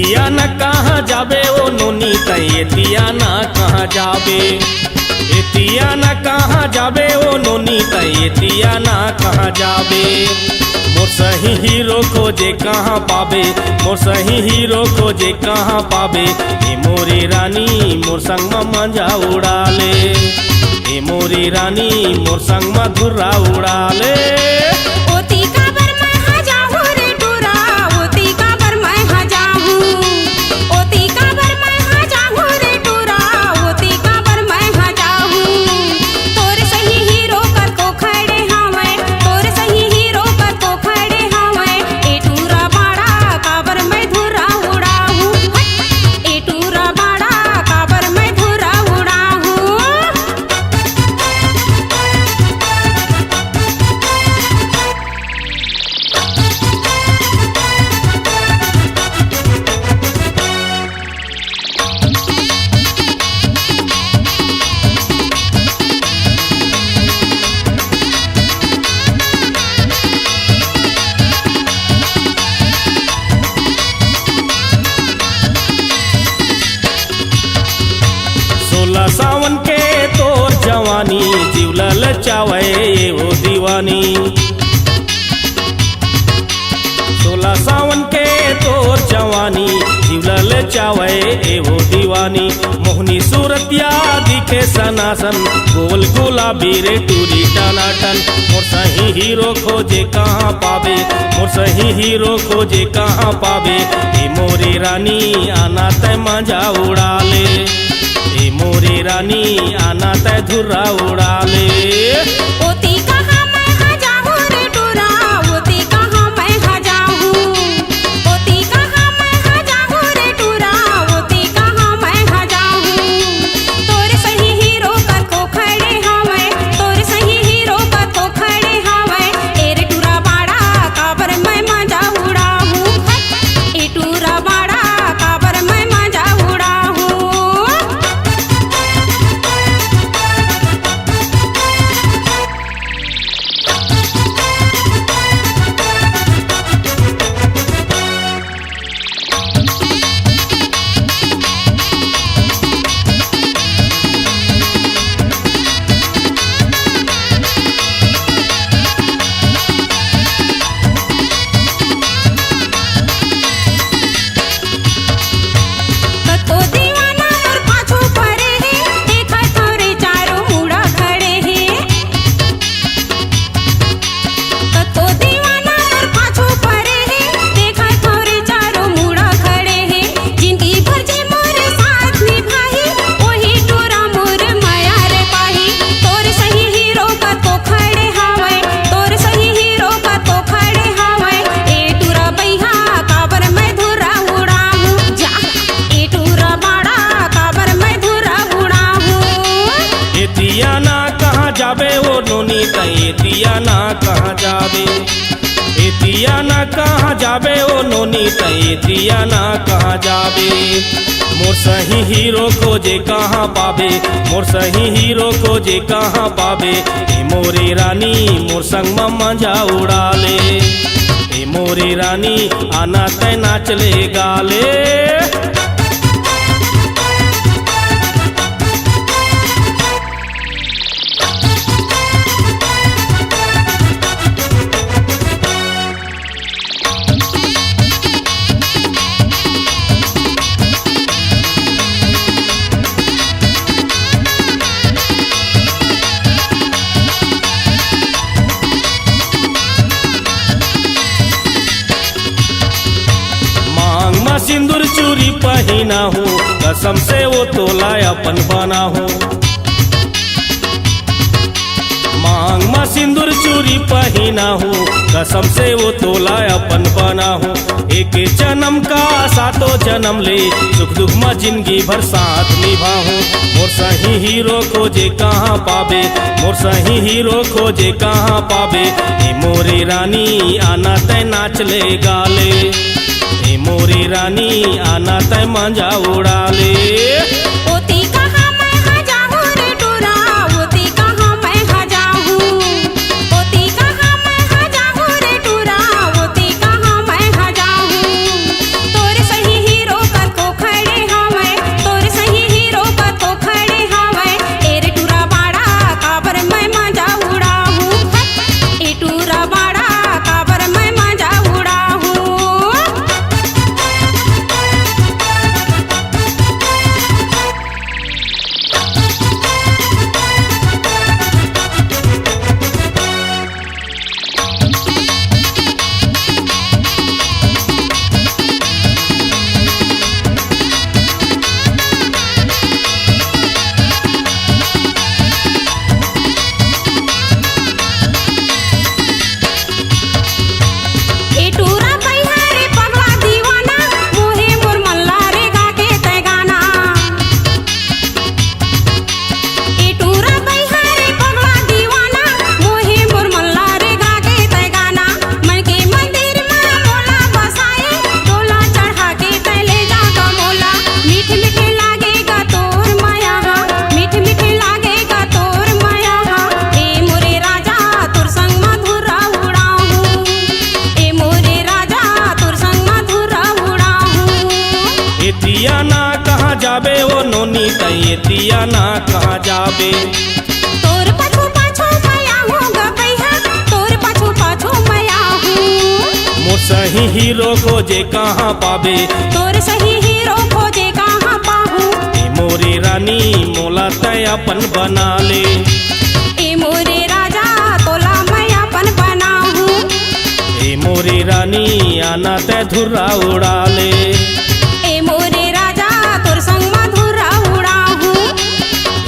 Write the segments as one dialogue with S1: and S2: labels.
S1: एतिया न कहाँ जाबे ओ नोनी त एतिया न कहाँ जाबे। एतिया न कहाँ जाबे ओ नोनी त एतिया न कहाँ जाबे। मोर सही हीरो खोजे कहाँ पाबे, मोर सही हीरो खोजे कहाँ पाबे। ए मोरी रानी मोर संग में मजा उड़ा ले, ए मोरी रानी मोर संग में धुर्रा उड़ा ले। सावन के तोर जवानी जीवला लचावे वो दीवानी। 16 सावन के तोर जवानी जीवला लचावे वो दीवानी। मोहनी सूरतिया दिखे सनासन गोल गुलाबी रे टूरी टनाटन। मोर सही हीरो खोजे कहाँ पावे, मोर सही हीरो खोजे कहाँ पावे। ए मोरी रानी आना तय मजा उड़ा ले, ए मोरी रानी आना तय धुर्रा उड़ा ले। एतिया ना कहाँ जाबे ओ नोनी त एतिया ना कहाँ जाबे। एतिया ना कहाँ जाबे ओ नोनी त एतिया ना कहाँ जाबे। मोर सही हीरो खोजे कहाँ पाबे, मोर सही हीरो खोजे कहाँ पाबे। ए मोरी रानी मोर संग में मजा उड़ा ले, ए मोरी रानी आना तय नाच ले गाले। सिंदूर चूरी पहना हूँ कसम से वो तोला अपन बना हूँ। मांग में सिंदूर चूरी पहना हूँ कसम से वो तोला अपन बना हूँ। एक जन्म का सातों जन्म ले सुख दुख में जिंदगी भर साथ निभाऊं। मोर सही हीरो खोजे कहाँ पाबे, मोर सही हीरो खोजे कहाँ पाबे। ए मोरी रानी आना तय नाच ले गाले, ए मोरी रानी आना तय मजा उड़ा ले।
S2: तोरे सही हीरो
S1: लेतिया ना कहाँ जाबे।
S2: तोर पाछू पाछू मैं आहूँ गबैया, तोर पाछू पाछू मैं आहूँ।
S1: मोर सही हीरो खोजे कहाँ पाबे,
S2: तोर सही हीरो खोजे कहाँ पाहूँ।
S1: ए मोरी रानी मोला तय अपन बना ले,
S2: ए मोरे राजा तोला मैं अपन बनाहूँ।
S1: ए मोरी रानी आना तय धुर्रा उड़ा ले,
S2: ए मोरे राजा तोर संग मधुरा उड़ाहूँ।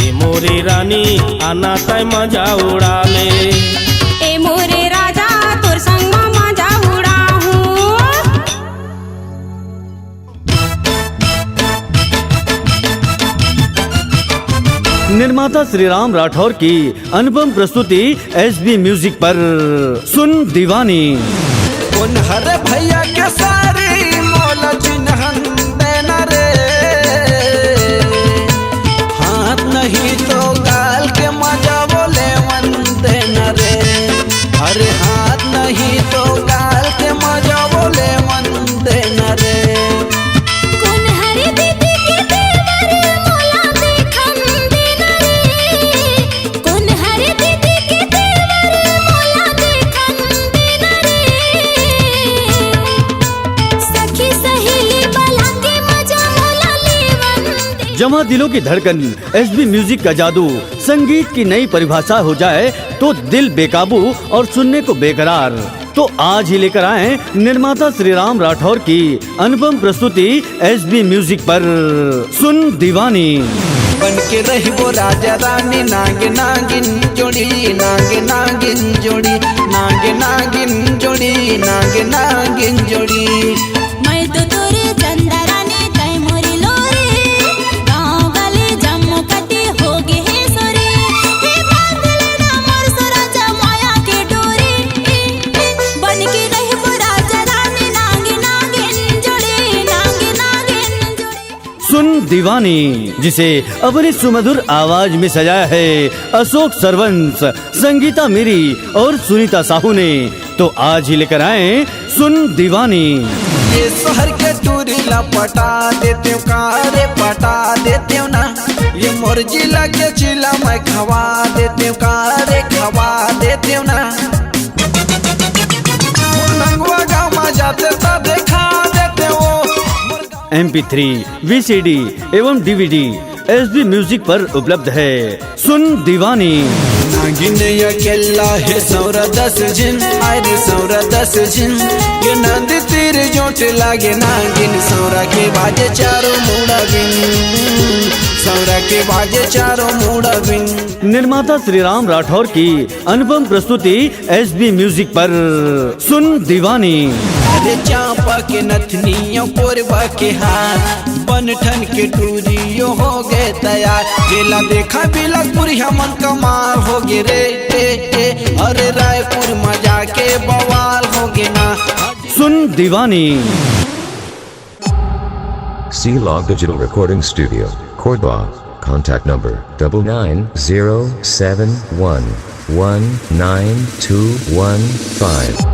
S1: ए मोरी रानी आना तय मजा उड़ा ले।
S2: ए मोरे राजा तोर संग मजा उड़ाहूँ।
S3: निर्माता श्री राम राठौर की अनुपम प्रस्तुति एसबी म्यूजिक पर सुन दीवानी।
S4: उन हर भैया के सारी मोला चिन्हन देना रे, हाथ नहीं तो गाल के मजा बोले मन देना रे। अरे हाथ नहीं तो गाल के मजा बोले मन देना रे।
S2: कौन हरे दीदी के देवर मोला देखन देना रे, कौन हरे दीदी के देवर मोला देखन देना रे। सखी सहेली बला के मजा मोला लेवन दे।
S3: जमा दिलों की धड़कन एसबी म्यूजिक का जादू, संगीत की नई परिभाषा हो जाए तो दिल बेकाबू और सुनने को बेकरार। तो आज ही लेकर आए निर्माता श्री राम राठौर की अनुपम प्रस्तुति एसबी म्यूजिक पर सुन दीवानी।
S4: बन के रही वो राजा रानी नागे नागिन जोड़ी, नागे नागिन जोड़ी, नागे नागिन जोड़ी, नागे नागिन जोड़ी।
S2: मैं तो तोरे चंदा रानी तय मोरी लोरे, गाँव वाले जम्मू कटी हो गे हे सोरे। हे बांधले ना मोर सराजा माया के डोरे, बन के रही वो राजा रानी नागे नागिन जोड़ी, नागे नागिन जोड़ी।
S3: सुन दीवानी, जिसे अपनी सुमधुर आवाज में सजाया है अशोक सरवंश, संगीता मेरी और सुनीता साहू ने। तो आज ही लेकर आए सुन दीवानी।
S4: ये शहर के टूरी पटा देते हो कारे, पटा देते हो ना। ये मोर जिला के चिला मैं खवा देते हो कारे, खवा देते हो ना। लंगवा गाँव में जाते तो देखा देते हो।
S3: MP3, VCD एवं DVD एसबी म्यूजिक पर उपलब्ध है। सुन दीवानी।
S4: नागिन अकेला है सौरा 10 जिन, अरे सौरा 10 जिन। ये नंद तीर जोट लागे नागिन, सौरा के बाजे चारों मुड़ा बिन, सौरा के बाजे चारों मुड़ा बिन।
S3: निर्माता श्री राम राठौर की अनुपम प्रस्तुति एसबी म्यूजिक पर सुन दीवानी।
S4: अरे चांपा के नथनियों कोरबा के हाथ, बनठन के टूरियो हो गए तैयार। जेला देखा बिलकपुर हमन कमाल हो गे रे, अरे रायपुर मजा के बवाल हो गे ना।
S3: सुन दीवानी।
S5: C-Log Digital Recording Studio, Cordoba. Contact number 9907119215.